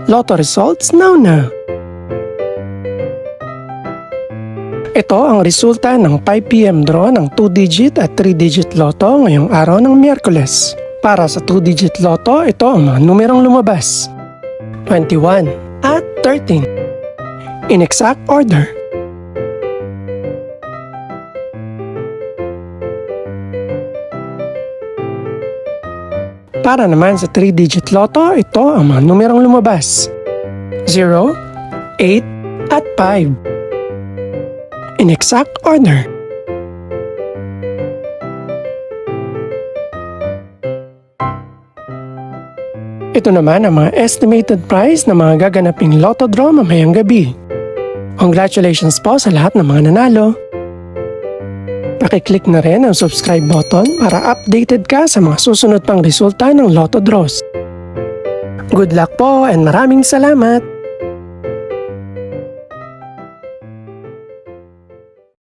Lotto results now. Ito ang resulta ng 5 PM draw ng 2-digit at 3-digit lotto ngayong araw ng Miyerkules. Para sa 2-digit lotto, ito ang mga numerong lumabas: 21 at 13. In exact order. Para naman sa 3-digit lotto, ito ang mga numerong lumabas: 0, 8, at 5. In exact order. Ito naman ang mga estimated price ng mga gaganaping lotto draw mamayang gabi. Congratulations po sa lahat ng mga nanalo. Pakiclick na rin ang subscribe button para updated ka sa mga susunod pang resulta ng lotto draws. Good luck po and maraming salamat!